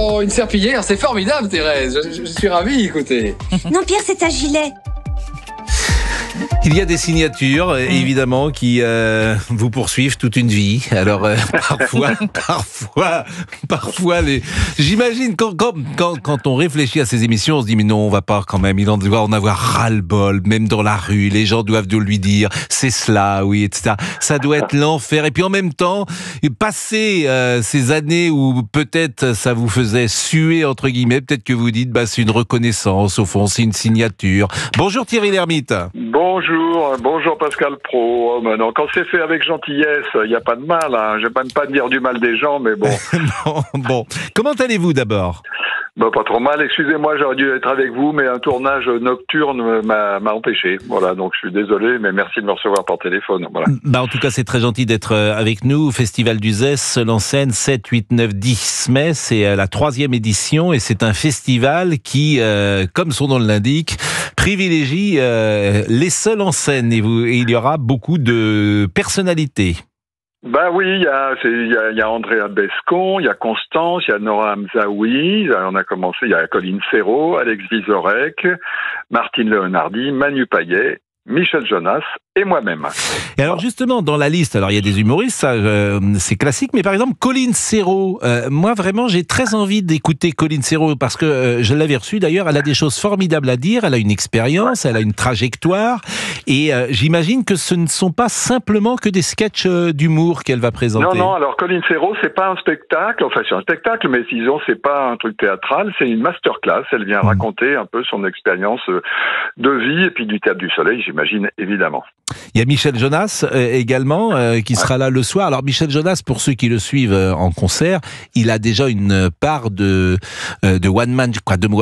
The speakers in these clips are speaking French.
ont une serpillière, c'est formidable, Thérèse. Je suis ravi, écoutez. Non, Pierre, c'est un gilet. Il y a des signatures, évidemment, qui vous poursuivent toute une vie. Alors, parfois, j'imagine quand on réfléchit à ces émissions, on se dit, mais non, on va pas quand même, il en doit en avoir ras-le-bol, même dans la rue, les gens doivent lui dire, c'est cela, oui, etc. Ça doit être l'enfer. Et puis en même temps, passer ces années où peut-être ça vous faisait suer, entre guillemets, peut-être que vous dites, bah, c'est une reconnaissance, au fond, c'est une signature. Bonjour Thierry Lhermitte. Bonjour Pascal Pro. Non, quand c'est fait avec gentillesse, il n'y a pas de mal. Hein. Je n'aime pas dire du mal des gens, mais bon. Bon. Comment allez-vous d'abord ? Pas trop mal. Excusez-moi, j'aurais dû être avec vous, mais un tournage nocturne m'a empêché. Voilà, donc je suis désolé, mais merci de me recevoir par téléphone. Voilà. En tout cas, c'est très gentil d'être avec nous. Festival d'Uzès, seul en scène, 7, 8, 9, 10 mai. C'est la 3e édition et c'est un festival qui, comme son nom l'indique, privilégie les seuls en scène. Et il y aura beaucoup de personnalités. Oui, il y a Andrea Bescon, il y a Constance, il y a Nora Hamzaoui, on a commencé, il y a Colline Serrault, Alex Vizorek, Martine Leonardi, Manu Payet, Michel Jonas et moi-même. Et alors justement, dans la liste, alors il y a des humoristes, ça, c'est classique, mais par exemple, Colline Serrault, moi vraiment j'ai très envie d'écouter Colline Serrault, parce que je l'avais reçue d'ailleurs, elle a des choses formidables à dire, elle a une expérience, elle a une trajectoire, et j'imagine que ce ne sont pas simplement que des sketchs d'humour qu'elle va présenter. Non, alors Colline Serrault, c'est pas un spectacle, enfin c'est un spectacle, mais disons c'est pas un truc théâtral, c'est une masterclass, elle vient raconter un peu son expérience de vie, et puis du Théâtre du Soleil, j'imagine, évidemment. Il y a Michel Jonas également qui sera là le soir. Alors Michel Jonas, pour ceux qui le suivent en concert, il a déjà une part de one man,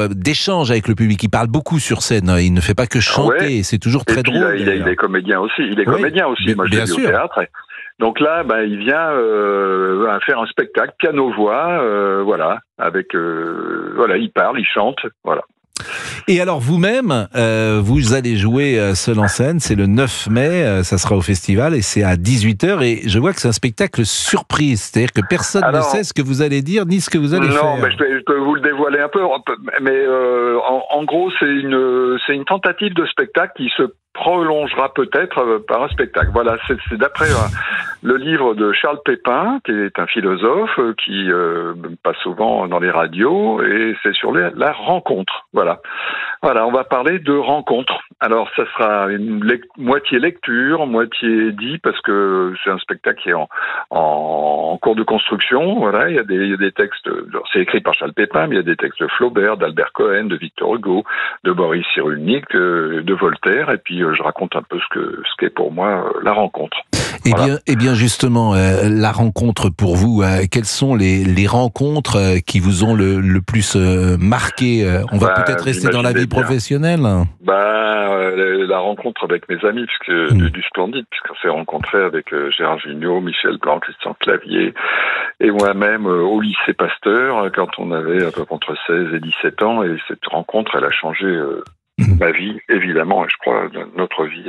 d'échange avec le public. Il parle beaucoup sur scène. Il ne fait pas que chanter. Et c'est toujours très drôle. Il est comédien aussi. Moi, je l'ai vu au théâtre. Donc là, il vient faire un spectacle piano-voix, voilà, avec il parle, il chante, voilà. Et alors vous-même, vous allez jouer seul en scène, c'est le 9 mai, ça sera au festival et c'est à 18h et je vois que c'est un spectacle surprise, c'est-à-dire que personne ne sait ce que vous allez dire ni ce que vous allez faire. Non, mais je peux vous le dévoiler un peu, mais en gros c'est une tentative de spectacle qui se prolongera peut-être par un spectacle. Voilà, c'est d'après le livre de Charles Pépin, qui est un philosophe qui passe souvent dans les radios, et c'est sur la rencontre. Voilà, on va parler de rencontre. Alors, ça sera moitié lecture, moitié dit, parce que c'est un spectacle qui est en cours de construction. Voilà, il y a des textes. C'est écrit par Charles Pépin, mais il y a des textes de Flaubert, d'Albert Cohen, de Victor Hugo, de Boris Cyrulnik, de Voltaire, et puis je raconte un peu ce qu'est pour moi la rencontre. Eh bien justement, la rencontre pour vous, quelles sont les rencontres qui vous ont le plus marqué? On va peut-être rester dans la vie professionnelle. La rencontre avec mes amis, du Splendide, puisqu'on s'est rencontré avec Gérard Jugnot, Michel Blanc, Christian Clavier et moi-même au lycée Pasteur, quand on avait à peu près entre 16 et 17 ans, et cette rencontre, elle a changé ma vie, évidemment, et je crois notre vie.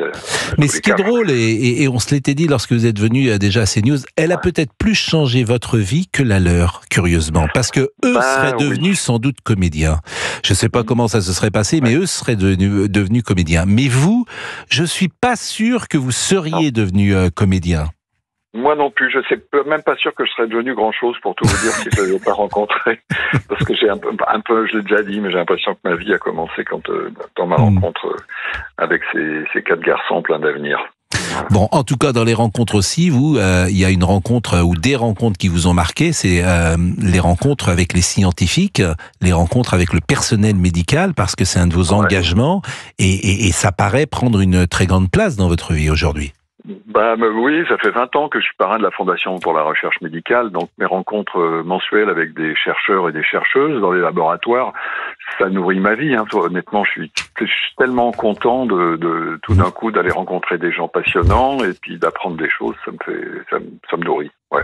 Mais ce qui est drôle, et on se l'était dit lorsque vous êtes venu déjà à CNews, elle a peut-être plus changé votre vie que la leur, curieusement, parce que eux seraient devenus sans doute comédiens. Je ne sais pas comment ça se serait passé, mais eux seraient devenus comédiens. Mais vous, je suis pas sûr que vous seriez devenu comédien. Moi non plus, je ne sais même pas sûr que je serais devenu grand-chose, pour tout vous dire, si je ne l'avais pas rencontré. Parce que j'ai un peu, je l'ai déjà dit, mais j'ai l'impression que ma vie a commencé dans ma rencontre avec ces 4 garçons pleins d'avenir. Bon, en tout cas, dans les rencontres aussi, il y a une rencontre ou des rencontres qui vous ont marqué, c'est les rencontres avec les scientifiques, les rencontres avec le personnel médical, parce que c'est un de vos engagements, et ça paraît prendre une très grande place dans votre vie aujourd'hui. Oui, ça fait 20 ans que je suis parrain de la Fondation pour la recherche médicale, donc mes rencontres mensuelles avec des chercheurs et des chercheuses dans les laboratoires, ça nourrit ma vie. Honnêtement, je suis tellement content de tout d'un coup d'aller rencontrer des gens passionnants et puis d'apprendre des choses, ça me nourrit. Ouais.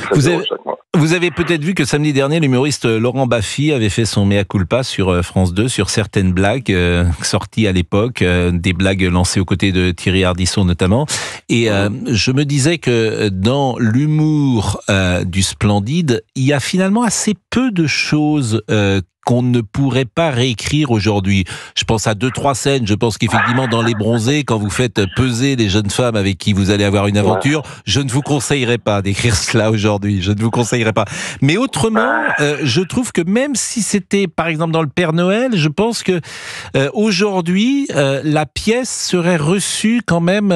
Très Vous heureux avez, chaque mois. vous avez peut-être vu que samedi dernier, l'humoriste Laurent Baffy avait fait son mea culpa sur France 2 sur certaines blagues sorties à l'époque, des blagues lancées aux côtés de Thierry Ardisson notamment. Et je me disais que dans l'humour du Splendide, il y a finalement assez peu de choses qu'on ne pourrait pas réécrire aujourd'hui. Je pense à 2-3 scènes. Je pense qu'effectivement, dans Les Bronzés, quand vous faites peser les jeunes femmes avec qui vous allez avoir une aventure, je ne vous conseillerais pas d'écrire cela aujourd'hui. Je ne vous conseillerais pas. Mais autrement, je trouve que même si c'était, par exemple, dans le Père Noël, je pense que aujourd'hui, la pièce serait reçue quand même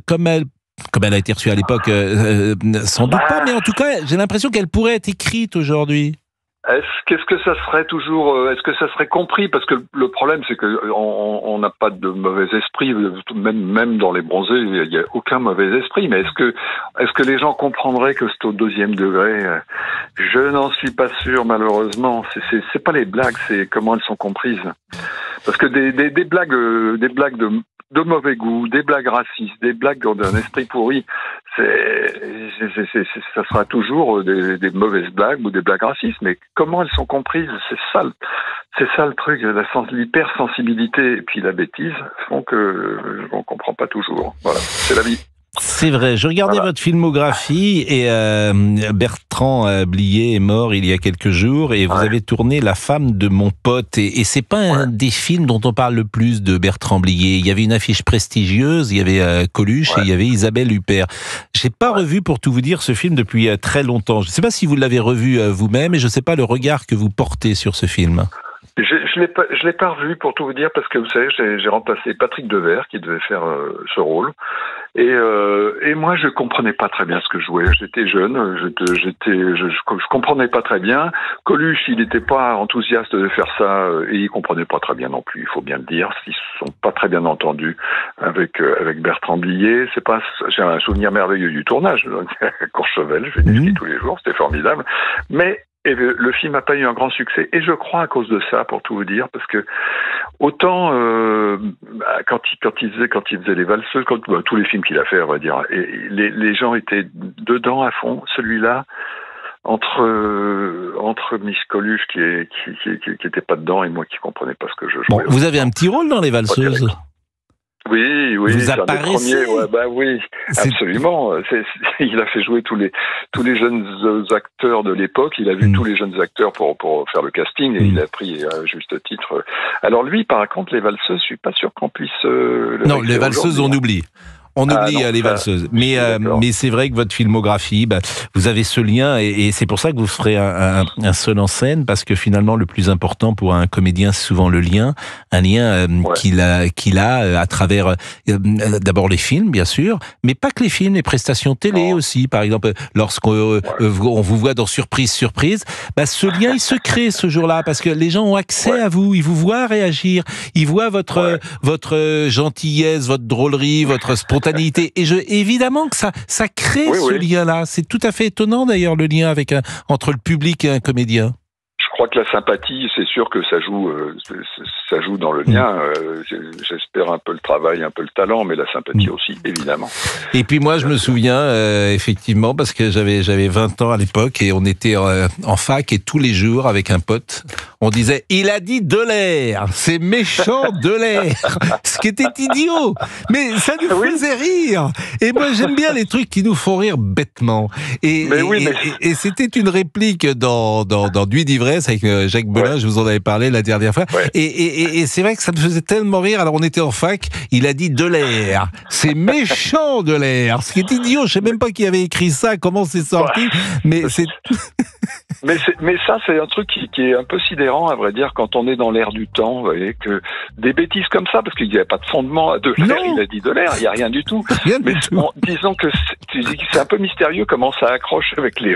comme elle a été reçue à l'époque, sans doute pas, mais en tout cas, j'ai l'impression qu'elle pourrait être écrite aujourd'hui. Qu'est-ce que ça serait toujours, est-ce que ça serait compris? Parce que le problème, c'est que on n'a pas de mauvais esprit, même dans Les Bronzés, il n'y a aucun mauvais esprit. Mais est-ce que les gens comprendraient que c'est au deuxième degré? Je n'en suis pas sûr, malheureusement. C'est pas les blagues, c'est comment elles sont comprises. Parce que des blagues de mauvais goût, des blagues racistes, des blagues d'un esprit pourri, ça sera toujours des mauvaises blagues ou des blagues racistes. Mais comment elles sont comprises, c'est ça le truc. L'hypersensibilité et puis la bêtise font que on comprend pas toujours. Voilà, c'est la vie. C'est vrai, je regardais votre filmographie et Bertrand Blier est mort il y a quelques jours et vous avez tourné La femme de mon pote et c'est pas un des films dont on parle le plus de Bertrand Blier. Il y avait une affiche prestigieuse, il y avait Coluche et il y avait Isabelle Huppert. J'ai pas revu, pour tout vous dire, ce film depuis très longtemps. Je sais pas si vous l'avez revu vous-même et je sais pas le regard que vous portez sur ce film. Je l'ai pas revu, pour tout vous dire, parce que vous savez, j'ai remplacé Patrick Devers qui devait faire ce rôle. Et moi, je comprenais pas très bien ce que je jouais. J'étais jeune, je comprenais pas très bien. Coluche, il n'était pas enthousiaste de faire ça et il comprenait pas très bien non plus. Il faut bien le dire. Ils se sont pas très bien entendus avec Bertrand Blier. J'ai un souvenir merveilleux du tournage à Courchevel. Je vais ski tous les jours, c'était formidable. Et le film n'a pas eu un grand succès. Et je crois à cause de ça, pour tout vous dire, parce que autant quand il faisait les valseuses, tous les films qu'il a fait, on va dire, et les gens étaient dedans à fond. Celui-là, entre Miss Coluche qui était pas dedans et moi qui comprenais pas ce que je jouais. Bon, vous avez un petit rôle dans Les Valseuses. Oui, vous c'est un des apparaissez. premiers. Oui, absolument. Il a fait jouer tous les jeunes acteurs de l'époque. Il a vu tous les jeunes acteurs pour faire le casting et il a pris à juste titre. Alors lui, par contre, Les Valseuses, je suis pas sûr qu'on puisse. Non, Les Valseuses, on oublie. On oublie Les Valseuses. Mais c'est vrai que votre filmographie, vous avez ce lien et c'est pour ça que vous ferez un seul en scène, parce que finalement, le plus important pour un comédien, c'est souvent le lien. Un lien qu'il a à travers d'abord les films, bien sûr, mais pas que les films, les prestations télé aussi. Par exemple, lorsqu'on vous voit dans Surprise, Surprise, ce lien, il se crée ce jour-là, parce que les gens ont accès à vous, ils vous voient réagir, ils voient votre gentillesse, votre drôlerie, votre spontanéité. Et évidemment que ça crée ce lien-là. C'est tout à fait étonnant d'ailleurs, le lien entre le public et un comédien. Je crois que la sympathie, c'est sûr que ça joue dans le lien. J'espère un peu le travail, un peu le talent, mais la sympathie aussi, évidemment. Et puis moi, je me souviens, effectivement, parce que j'avais 20 ans à l'époque et on était en fac et tous les jours, avec un pote, on disait « Il a dit de l'air, c'est méchant de l'air !» Ce qui était idiot, mais ça nous faisait rire. Et moi, j'aime bien les trucs qui nous font rire bêtement. Et c'était une réplique dans Nuit d'ivresse avec Jacques Belin, je vous en avais parlé la dernière fois. Et c'est vrai que ça me faisait tellement rire. Alors on était en fac, il a dit de l'air. C'est méchant de l'air. Ce qui est idiot, je sais même pas qui avait écrit ça, comment c'est sorti, mais c'est... mais ça, c'est un truc qui est un peu sidérant, à vrai dire, quand on est dans l'air du temps, vous voyez, que des bêtises comme ça, parce qu'il n'y a pas de fondement de l'air, il a dit de l'air, il n'y a rien du tout. Mais disons que c'est un peu mystérieux comment ça accroche avec les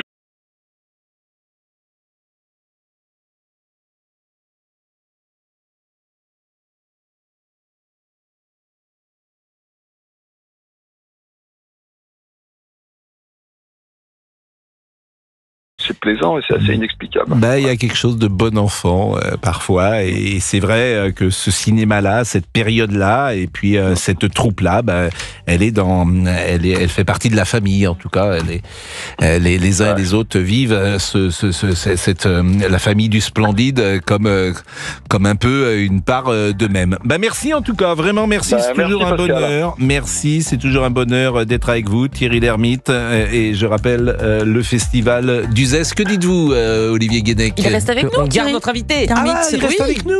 c'est plaisant et c'est assez inexplicable. Bah, il y a quelque chose de bon enfant parfois, et c'est vrai que ce cinéma-là, cette période-là, et puis cette troupe-là, bah, elle fait partie de la famille en tout cas. Les uns et les autres vivent la famille du Splendide comme un peu une part d'eux-mêmes. Bah, merci en tout cas, vraiment merci, c'est toujours un bonheur. Merci, c'est toujours un bonheur d'être avec vous, Thierry Lhermitte, et je rappelle le festival d'Uzès. Que dites-vous, Olivier Guénec? Il reste avec nous. On garde notre invité. Il reste avec nous.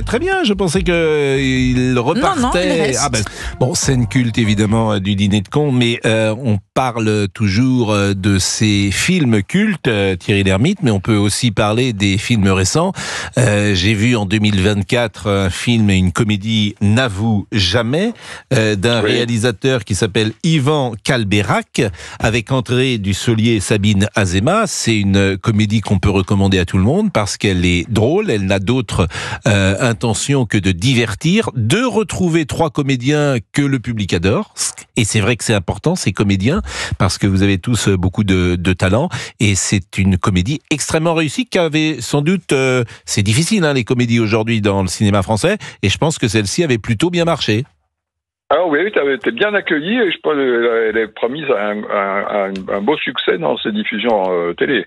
Très bien. Je pensais qu'il repartait. Non, il reste. Bon, scène culte évidemment du dîner de cons, mais on parle toujours de ces films cultes, Thierry Lhermitte, mais on peut aussi parler des films récents. J'ai vu en 2024 un film et une comédie N'avoue jamais d'un réalisateur qui s'appelle Yvan Calbeyrac, avec André Dussolier et Sabine Azéma. C'est une comédie qu'on peut recommander à tout le monde parce qu'elle est drôle, elle n'a d'autre intention que de divertir, de retrouver 3 comédiens que le public adore. Et c'est vrai que c'est important, ces comédiens, parce que vous avez tous beaucoup de talent, et c'est une comédie extrêmement réussie qui avait sans doute... c'est difficile, hein, les comédies aujourd'hui dans le cinéma français, et je pense que celle-ci avait plutôt bien marché. Ah oui, tu as été bien accueilli et je pense qu'elle est promise un beau succès dans ses diffusions télé.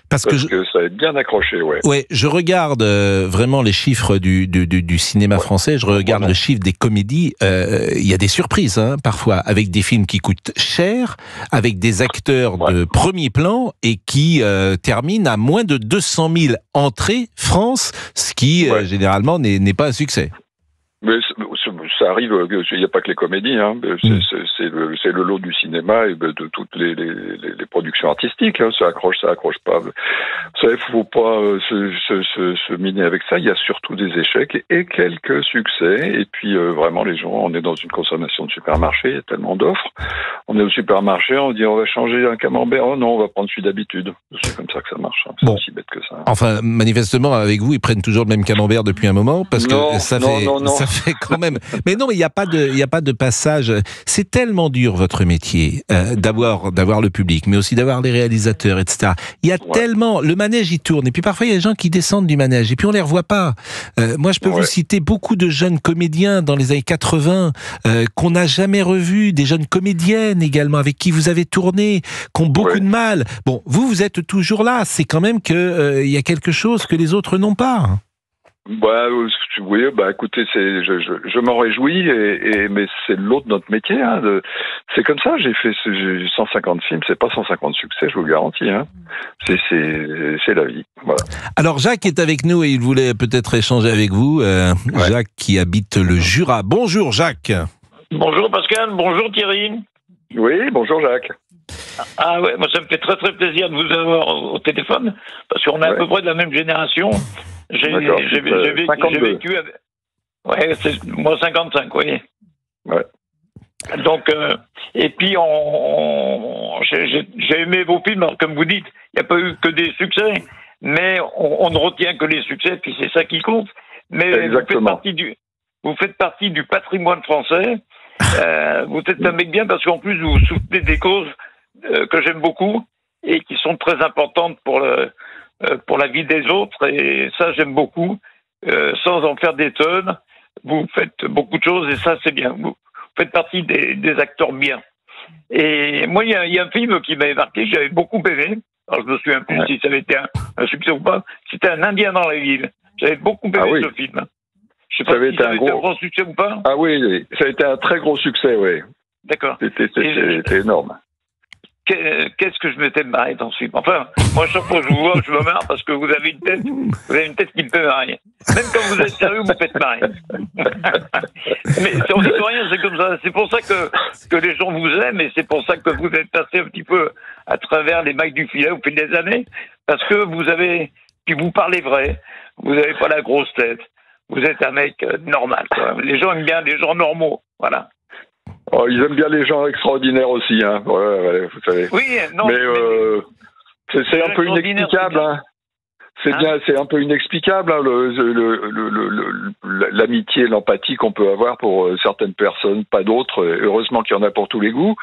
Parce que ça a bien accroché, ouais. Ouais, je regarde vraiment les chiffres du cinéma français, je regarde le chiffre des comédies, il y a des surprises, hein, parfois, avec des films qui coûtent cher, avec des acteurs de premier plan et qui terminent à moins de 200 000 entrées France, ce qui, généralement, n'est pas un succès. Mais ça arrive, il n'y a pas que les comédies, hein. C'est le lot du cinéma et de toutes les productions artistiques, hein. Ça accroche pas. Vous savez, faut pas se miner avec ça. Il y a surtout des échecs et quelques succès. Et puis vraiment, les gens, on est dans une consommation de supermarché, il y a tellement d'offres. On est au supermarché, on dit on va changer un camembert. Oh non, on va prendre celui d'habitude. C'est comme ça que ça marche. Hein. C'est aussi bête que ça. Enfin, manifestement, avec vous, ils prennent toujours le même camembert depuis un moment, parce que ça fait quand même. Mais non, mais il n'y a pas de passage. C'est tellement dur votre métier, d'avoir le public, mais aussi d'avoir les réalisateurs, etc. Il y a tellement, le manège il tourne, et puis parfois il y a des gens qui descendent du manège, et puis on les revoit pas. Moi, je peux vous citer beaucoup de jeunes comédiens dans les années 80 qu'on n'a jamais revus, des jeunes comédiennes également avec qui vous avez tourné, qui ont beaucoup de mal. Bon, vous êtes toujours là. C'est quand même que il y a quelque chose que les autres n'ont pas. Oui, écoutez, je m'en réjouis, mais c'est l'autre notre métier, hein, c'est comme ça, j'ai 150 films, c'est pas 150 succès, je vous le garantis, hein. C'est la vie, voilà. Alors, Jacques est avec nous et il voulait peut-être échanger avec vous, Jacques qui habite le Jura. Bonjour, Jacques. Bonjour, Pascal, bonjour, Thierry. Oui, bonjour, Jacques. Ah ouais, moi ça me fait très très plaisir de vous avoir au téléphone, parce qu'on est à peu près de la même génération. J'ai vécu avec... c'est moi 55, oui. Ouais. Donc, et puis j'ai aimé vos films, alors comme vous dites, il n'y a pas eu que des succès, mais on ne retient que les succès, puis c'est ça qui compte. Mais vous faites partie du patrimoine français, vous êtes un mec bien, parce qu'en plus vous soutenez des causes que j'aime beaucoup, et qui sont très importantes pour la vie des autres, et ça j'aime beaucoup, sans en faire des tonnes. Vous faites beaucoup de choses et ça c'est bien. Vous faites partie des acteurs bien. Et moi il y a un film qui m'avait marqué, j'avais beaucoup aimé. Alors je me souviens plus si ça avait été un succès ou pas. C'était Un Indien dans la ville. J'avais beaucoup aimé ce film. Je sais pas si ça avait été un gros succès ou pas. Ah oui, ça a été un très gros succès, oui. D'accord. C'était énorme. Qu'est-ce que je m'étais marré dans ce film. Enfin, moi, chaque fois que je vous vois, je me marre parce que vous avez une tête qui me fait marrer. Même quand vous êtes sérieux, vous me faites marrer. Mais on dit rien, c'est comme ça. C'est pour ça que les gens vous aiment, et c'est pour ça que vous êtes passé un petit peu à travers les mailles du filet au fil des années, parce que puis vous parlez vrai. Vous n'avez pas la grosse tête. Vous êtes un mec normal, quoi. Les gens aiment bien les gens normaux. Voilà. Oh, ils aiment bien les gens extraordinaires aussi, hein. Ouais, vous savez. Oui, non. Mais c'est un peu inexplicable, hein. C'est bien, c'est un peu inexplicable, hein, l'amitié, l'empathie qu'on peut avoir pour certaines personnes, pas d'autres. Heureusement qu'il y en a pour tous les goûts.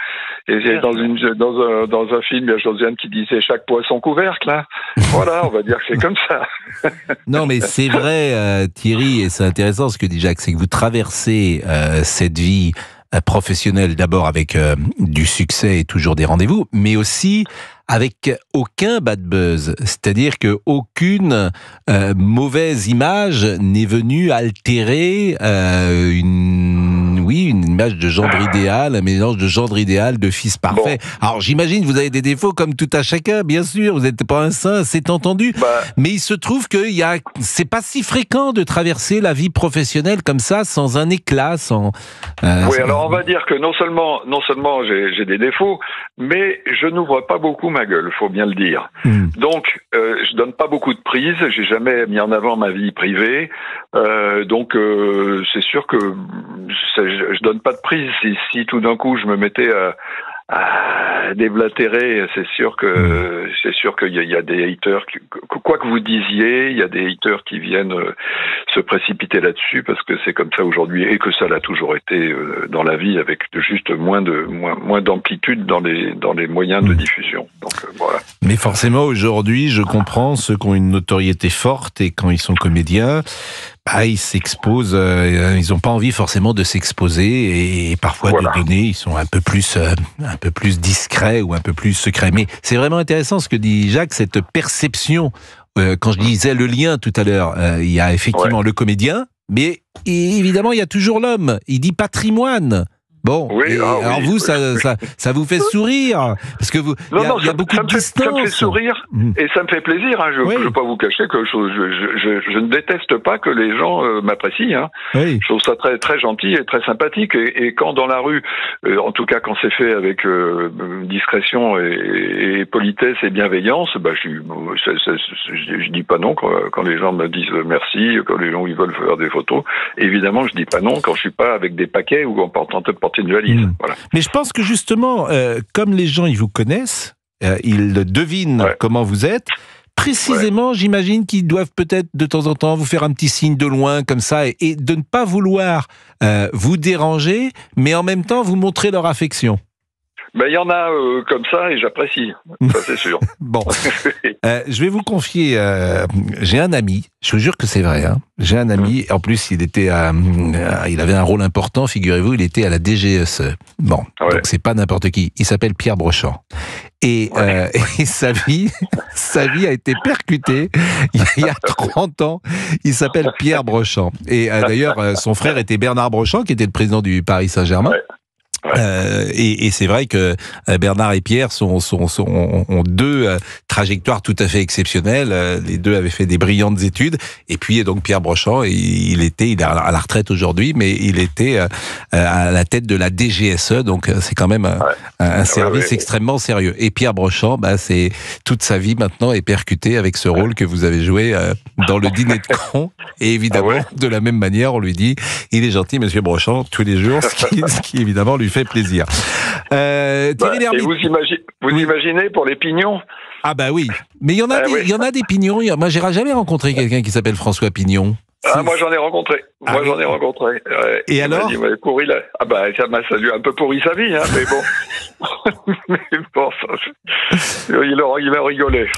Et dans un film, il y a Josiane qui disait chaque poids son couvercle. Hein. Voilà, on va dire que c'est comme ça. Non, mais c'est vrai, Thierry, et c'est intéressant ce que dit Jacques, c'est que vous traversez cette vie professionnelle d'abord avec du succès et toujours des rendez-vous, mais aussi avec aucun bad buzz, c'est-à-dire que aucune mauvaise image n'est venue altérer une image de gendre idéal, un mélange de gendre idéal, de fils parfait. Bon. Alors j'imagine que vous avez des défauts comme tout à chacun, bien sûr, vous n'êtes pas un saint, c'est entendu, mais il se trouve que c'est pas si fréquent de traverser la vie professionnelle comme ça, sans un éclat, sans... Oui, alors on va dire que non seulement j'ai des défauts, mais je n'ouvre pas beaucoup ma gueule, faut bien le dire. Donc, je donne pas beaucoup de prise, j'ai jamais mis en avant ma vie privée, donc c'est sûr que je donne pas de prise. Si tout d'un coup je me mettais à déblatérer, c'est sûr qu'il y a des haters, quoi que vous disiez, il y a des haters qui viennent se précipiter là-dessus parce que c'est comme ça aujourd'hui et que ça l'a toujours été dans la vie avec juste moins d'amplitude dans les moyens de diffusion. Donc voilà. Mais forcément aujourd'hui, je comprends ceux qui ont une notoriété forte et quand ils sont comédiens, ils s'exposent, ils n'ont pas envie forcément de s'exposer et parfois de donner, ils sont un peu plus discrets ou un peu plus secrets. Mais c'est vraiment intéressant ce que dit Jacques, cette perception. Quand je disais le lien tout à l'heure, il y a effectivement le comédien, mais évidemment il y a toujours l'homme. Il dit patrimoine. Bon, alors vous, ça vous fait sourire parce que il y a beaucoup de distance. Ça me fait sourire et ça me fait plaisir. Hein. Je ne vais pas vous cacher que je ne déteste pas que les gens m'apprécient. Hein. Oui. Je trouve ça très très gentil et très sympathique. Et quand dans la rue, en tout cas quand c'est fait avec discrétion et politesse et bienveillance, je dis pas non quand les gens me disent merci, quand les gens ils veulent faire des photos. Évidemment, je dis pas non quand je suis pas avec des paquets ou en portant une valise. Voilà. Mais je pense que justement, comme les gens ils vous connaissent, ils devinent comment vous êtes. Précisément, j'imagine qu'ils doivent peut-être de temps en temps vous faire un petit signe de loin comme ça et de ne pas vouloir vous déranger, mais en même temps vous montrer leur affection. Il y en a comme ça et j'apprécie, ça c'est sûr. Bon, je vais vous confier, j'ai un ami, je vous jure que c'est vrai, hein. J'ai un ami, en plus il avait un rôle important, figurez-vous, il était à la DGSE. Bon, donc c'est pas n'importe qui, il s'appelle Pierre Brochand. Et sa vie a été percutée il y a 30 ans. Il s'appelle Pierre Brochand. Et d'ailleurs, son frère était Bernard Brochand, qui était le président du Paris Saint-Germain. Et c'est vrai que Bernard et Pierre ont deux trajectoires tout à fait exceptionnelles. Les deux avaient fait des brillantes études. Et puis donc Pierre Brochand, il est à la retraite aujourd'hui, mais il était à la tête de la DGSE. Donc c'est quand même un service extrêmement sérieux. Et Pierre Brochand, c'est toute sa vie maintenant est percutée avec ce rôle que vous avez joué dans le dîner de cons. Et évidemment, de la même manière, on lui dit, il est gentil, Monsieur Brochand, tous les jours, ce qui évidemment lui fait plaisir. Thierry Lhermitte. Et vous imaginez pour les pignons? Ah oui, mais il y en a des pignons. Moi, j'ai jamais rencontré quelqu'un qui s'appelle François Pignon. Moi j'en ai rencontré. Et alors ça m'a salué un peu pourri sa vie, hein, mais bon. Il a rigolé.